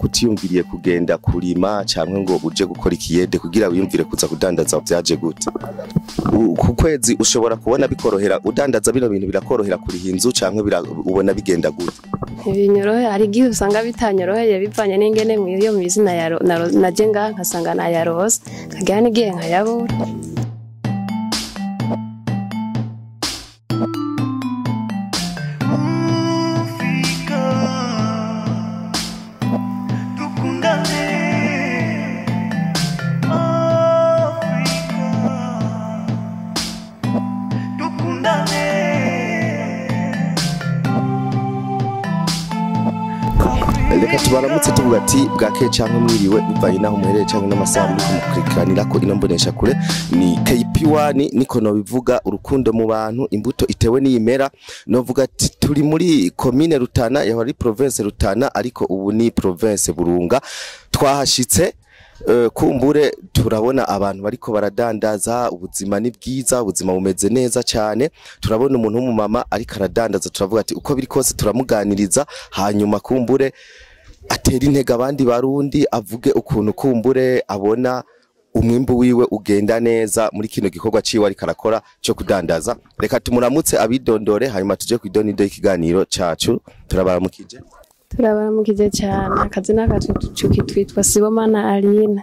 kutiyumviriye kugenda kurima cyangwa ngo uje gukora ikiyede kugira wiyumvire kuza kudandaza byaje gute ku kwezi ushobora kubona bikorohera udandaza bino bintu birakorohera kuri hinzu cyangwa ubona bigenda gute ibinyorohe hari gihe usanga bitanyoroheye bivanye n'ingene mu izina ya naje ngaha nkasanga na ya rose kagira n'igihe nkayabura Reka tubaramutse tuvuga ati bwake cyangwa mwiriwe bivanye naho muhereye cyangwa n'amasaha muri kumukurikiranira ko ino mbonesha kure ni KP1 niko no bivuga urukundo mu bantu imbuto itewe n'imera novuga ati turi muri commune Rutana ya ari province Rutana ariko ubu ni province Burunga twahashitse kumbure turabona abantu bariko baradandaza ubuzima ni bwiza ubuzima bumeze neza cyane turabona umuntu w'umumama ariko aradandaza turavuga ati uko biri kose turamuganiriza hanyuma kumbure atera intege abandi barundi avuge ukuntu kumbure abona umwimbu wiwe ugenda neza muri kino gikorwa ciwe ari karakora cyo kudandaza reka tumuramutse abidondore hanyuma tuje kwidonido ikiganiro cacu turabaramukije cyane akazina kacu twitwa Sibomana Aline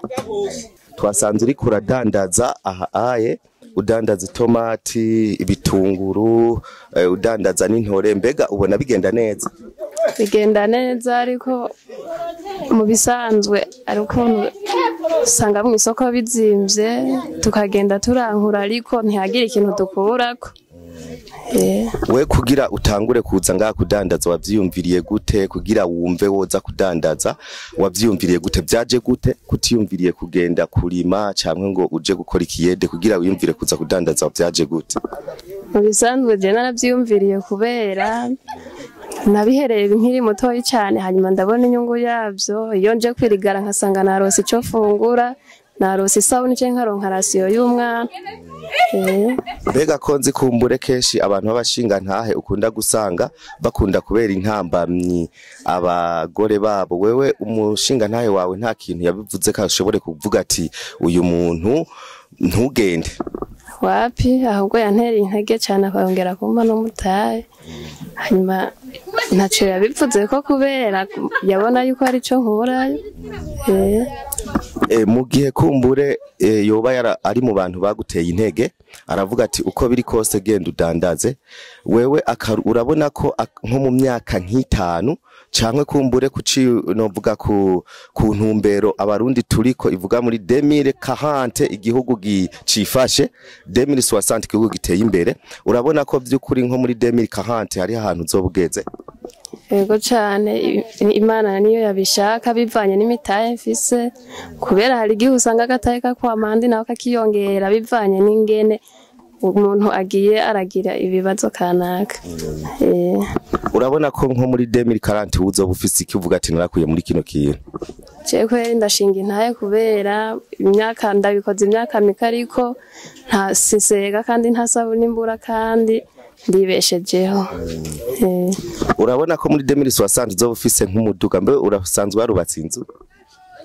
twasanze uri kuradandaza ahaye udandaza tomati ibitunguru udandaza n'intore mbega ubona bigenda neza ariko mu bisanzwe ariko usanga mu isoko bizimvye tukagenda turankura ariko ntihagira ikintu dukurako we kugira utangure kuza ngaha kudandaza wavyiyumviriye gute kugira wumve woza kudandaza wavyiyumviriye gute byaje gute kutiyumviriye kugenda kurima cyangwa ngo uje gukora ikiyede kugira wiyumvire kuza kudandaza byaje gute mu bisanzwe je naravyiyumviriye kubera nabihereye nkiri mutoyi cyane hanyuma ndabona inyungu yavyo iyo nje kwirigara nkasanga narose ico fungura narose isabuni cyangwa nkaronka rasiyo y'umwana mbega konzi kumbure kenshi abantu b'abashinga ntahe ukunda gusanga bakunda kubera intambamyi abagore babo wewe umushinga ntahe wawe nta kintu yabivuze ka ushobore kuvuga ati uyu muntu ntugende wapi ahubwo yantereye intege cyane akongera kumva no mutaye hanyuma ntacyo yabivuze ko kubera yabona yuko ari cyo nkurayo mu gihe kumbure yoba ari mu bantu baguteye intege aravuga ati uko biri kose genda udandaze wewe urabona ko nko mu myaka nk'itanu cyangwa kumbure novuga ku ntumbero abarundi turiko ivuga muri 2040 igihugu gicifashe 2060 igihugu giteye imbere urabona ko by'ukuri nko muri 2040 hari ahantu uzobugeze yego cyane imana niyo yabishaka bivanye n'imitahe mfise kubera hari igihe usanga agatahe kakwamandi nawe kakiyongera bivanye n'ingene umuntu agiye aragira ibibazo kanaka urabona ko nko muri 2040 uzoba ufise ikivuga ati narakuye muri kino kintu cekwe ndashinga intahe kubera imyaka ndabikoze imyaka mike ariko nta sisega kandi nta sabuni imbura kandi ndibeshejeho urabona ko muri 2060 uzoba ufise nk'umuduga mbe urasanzwe warubatse inzu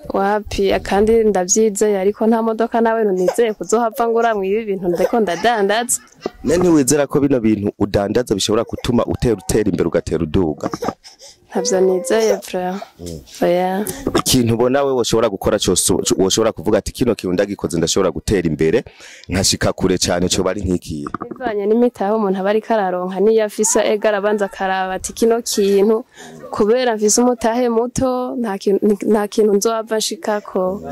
wapi kandi ndavyizeye ariko nta modoka nawe nizeye kuzohava ngura mu ibi bintu ndeko ndadandaza nene wizera ko bino bintu udandaza bishobora gutuma utera imbere ugatera uduga ntabyo nizeye frère oya ikintu ubona we woshobora gukora cyose woshobora kuvuga ati kino kintu ndagikoze ndashobora gutera imbere nkashika kure cyane cyo bari nkikiye bivanye n'imitaho umuntu abari kararonka niyo afisa egara banza karaba ati kino kintu kubera mfise umutahe muto nta kintu nzova nshikako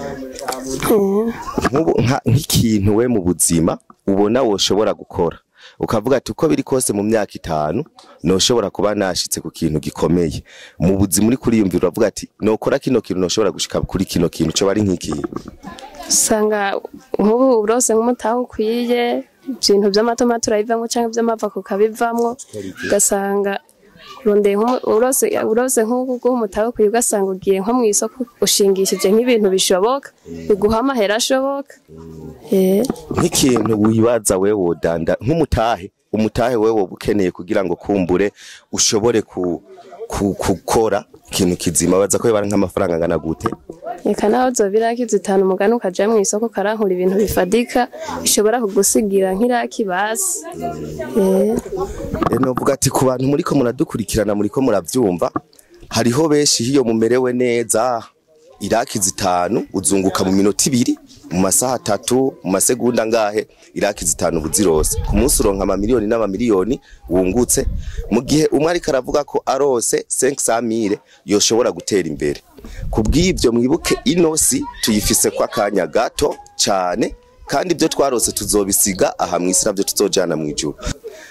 nk'ikintu we mu buzima ubona woshobora gukora ukavuga ati uko biri kose mu myaka 5 no shobora kuba nashitse ku kintu gikomeye mu buzima muri kuriyumvira uvuga ati nokora kino kintu no shobora gushika kuri kino kintu cyo bari nk'ikiye sanga nk'ubu urose nk'umutaho ukwiye ibintu by'amatomati urayivamo cyangwa by'amava kukabivamwo ugasanga urose nk'uko umutaho ukwiye ugasanga ugiye nko mu isoko ushingishije nk'ibintu bishoboka biguha amahera ashoboka nk'ikintu wibaza wewe wodanda umutahe wewe ukeneye kugira ngo kumbure ushobore gukora ikintu kizima baza ko bara nk'amafaranga angana gute? Eka naho zobiraki zitanu mugani ukaja mu isoko karankura ibintu bifadika bishobora kugusigira nk'iraki basi. Novuga ati ku bantu muriko muradukurikirana muriko muravyumva hariho benshi hiyo mumerewe neza iraki zitanu uzunguka mu minota 2 mu masaha 3 mu masegonda ngahe iraki zitanu buzirose ku munsi uronka amamiliyoni n'amamiliyoni wungutse mu gihe umwe ariko aravuga ko arose 500,000 yoshobora gutera imbere. Kubw'ivyo mwibuke inosi tuyifise kwa kanya gato cyane kandi ibyo twarose tuzobisiga aha mwisi navyo tuzojana mu ijuru.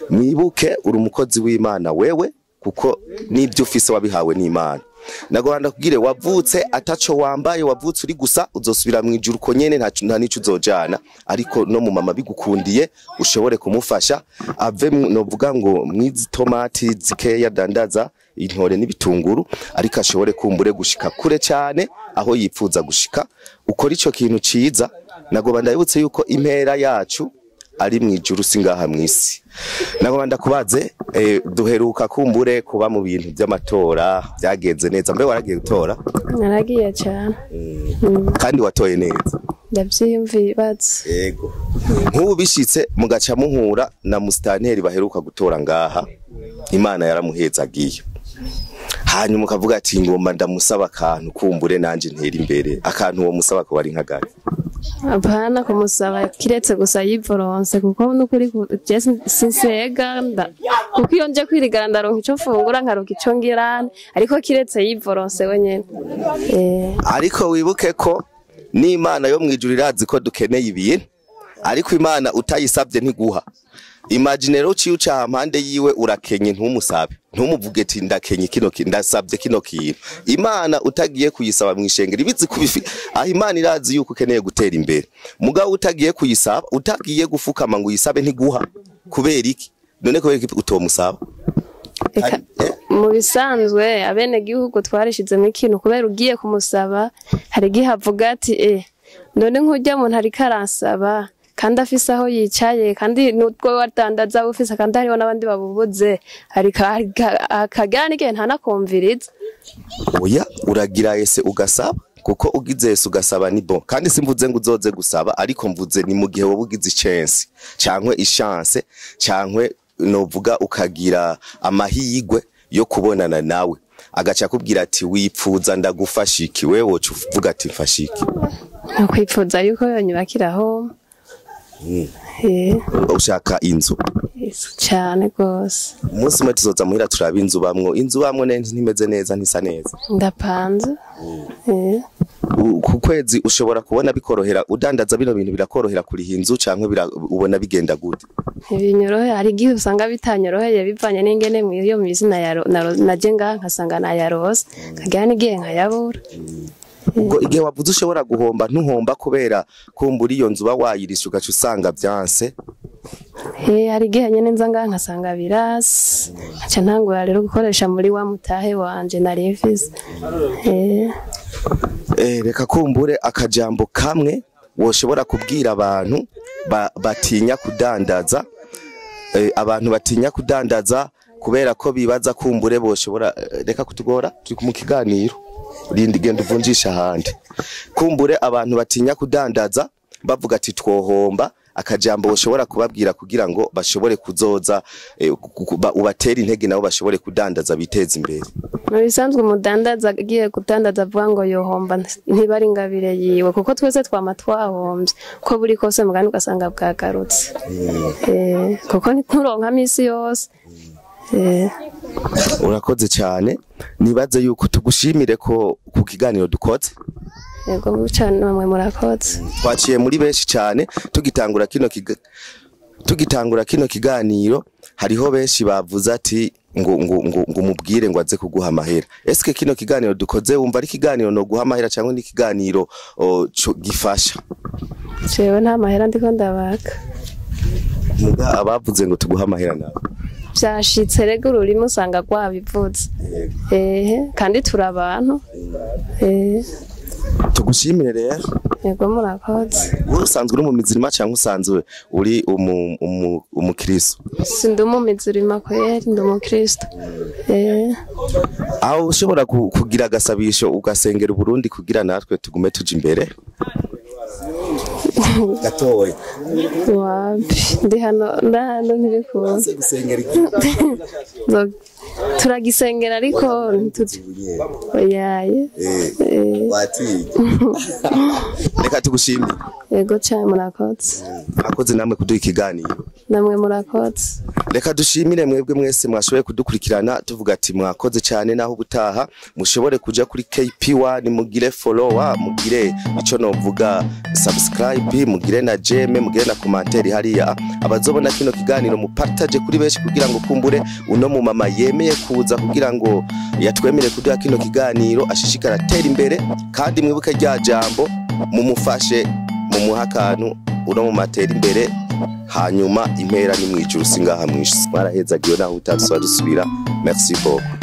Mwibuke uri umukozi w'Imana wewe kuko nibyo ufise wabihawe n'Imana. Nagoranda kugire wavutse ataco wambaye wavutse uri gusa uzosubira mu ijuru ko nyene nta nico uzojana ariko no mu mama bigukundiye ushobore kumufasha ave novuga ngo mwizi tomati zikeya dandaza intore n'ibitunguru ariko ashobore kumbure gushika kure cyane aho yipfuza gushika ukora ico kintu ciza. Nagoba ndabutse yuko impera yacu ari mu ijuru singaha mwisi. Nagoba ndakubaze duheruka kumbure kuba mu bintu by'amatora byagenze neza mbe waragiye gutora? Naragiye cyane. Kandi watoye neza? Ndavyiyumvibatse. Yego. Nk'ubu bishitse mugaca muhura na mustanteri baheruka gutora ngaha Imana yaramuhezagiye. Hanyuma ukavuga ati ngomba ndamusaba akantu kumbure nanje ntera imbere akantu uwo musaba ko bari nkagaye? Apana kumusaba kiretse gusa yivoronse kuko nukuri sinsega kuko iyo nje kwirigana ndaronka ico fungura nkaronka ico ngirana ariko kiretse yivoronse wenyene. Ariko wibuke ko n'Imana yo mwijuru irazi ko dukeneye ibintu ariko Imana utayisabye ntiguha. Imagine rero uca mpande yiwe urakenye ntumusabe ntumuvuge ati ndakenye kino ndasabye kino kintu. Imana utagiye kuyisaba mwishengera ibizi kubifi Imana irazi yuko ukeneye gutera imbere mugabo utagiye kuyisaba utagiye gufukama ngo uyisabe ntiguha kubera iki none kubera iki utomusaba? Mu bisanzwe abene gihugu twarishize mu kintu kubera ugiye kumusaba hari gihavuga ati none nkujya mu ntari karansaba kandi afise aho yicaye kandi nutwo watandaza ufise kandi hariho nabandi babubuze akagani ke ntanakumviriza. Oya uragira ese ugasaba kuko ugize ese ugasaba ni bon kandi simvuze ngo uzoze gusaba ariko mvuze ni mu gihe wobugize chance cankwe ishance cankwe novuga ukagira amahigwe yo kubonana nawe agaca kubwira ati wipfuza ndagufashiki wewe wocu uvuga ati mfashiki kwipfuza yuko yonyubakiraho. Ushaka inzu cyane gose umunsi umwe tuzoza muhira turaba inzu bamwo ntimeze neza ntisa neza ndapanze. Ku kwezi ushobora kubona bikorohera udandaza bino bintu birakorohera kuri inzu canke ubona bigenda gute? Ibinyorohe hari gihe usanga bitanyoroheye bivanye n'ingene mu iyo mizina naje ngaha nkasanga nayarose kagira n'igihe nkayabura. Ubwo igihe wavuze ushobora guhomba ntuhomba kubera kumbura iyo nzu wayirisha ugaca usanga byanse? Hari igihe nyene nza ngaha nkasanga birasi aca ntangura rero gukoresha muri wa mutahe wanje nari mfise. Reka kumbure akajambo kamwe woshobora kubwira abantu batinya kudandaza abantu batinya kudandaza kubera ko bibaza kumbure boshobora reka kutugora turi mu kiganiro rindi genda uvunjisha handi kumbure abantu batinya kudandaza bavuga ati twohomba akajambo woshobora kubabwira kugira ngo bashobore kuzoza ubatera intege nabo bashobore kudandaza biteza imbere. Mu bisanzwe umudandaza agiye kudandaza avuga ngo yohomba ntibari ingabire yiwe kuko twese twama twahombye ko buri kose mugani ugasanga bwagarutse. Kuko nturonka misi yose. Urakoze cyane nibaze yuko tugushimire ko ku kiganiro dukoze. Yego mucane namwe murakoze. Twaciye muri benshi cyane tugitangura kino kiganiro hariho benshi bavuze ati ngo umubwire ngo aze kuguha amahera. Eske kino kiganiro dukoze wumva ari kiganiro no guha amahera cyangwa ni kiganiro gifasha? Jewe nta mahera ndiko ndabaka. Muga abavuze ngo tuguha amahera nawe byashitse rego ururimo usanga rwabivuze. Kandi turabantu. Tugushimire rero. Yego murakoze. Usanzwe uri mu mizirima cyangwa usanzwe uri umukristo? Sindi mu mizirima kweri ndi umukristo. aho ushobora kugira agasabisho ugasengera Burundi kugira natwe tugume tuja imbere gatoya wapi ndi hano ntibikunda gusengera turagisengera ariko oyaye wati reka tugushimire yego cyane murakoze akoze namwe kuduha ikiganiro namwe murakoze reka dushimire mwebwe mwese mwashoboye kudukurikirana tuvuga ati mwakoze cyane naho gutaha mushobore kuja kuri KP1 mugire follower mugire ico novuga subscribe mugire na jeme mugire na commentaire hariya abazobona kino kiganiro mupartage kuri benshi kugira ngo kumbure uno mu mama yemeye kuza kugira ngo yatwemere kuduha kino kiganiro ashishikara tera imbere kandi mwibuke rya jambo mumufashe mumuha akantu uno mu matera imbere hanyuma impera ni mwijuru singaha mwishisi mwarahezagiwe naho utarisubira merci beaucoup.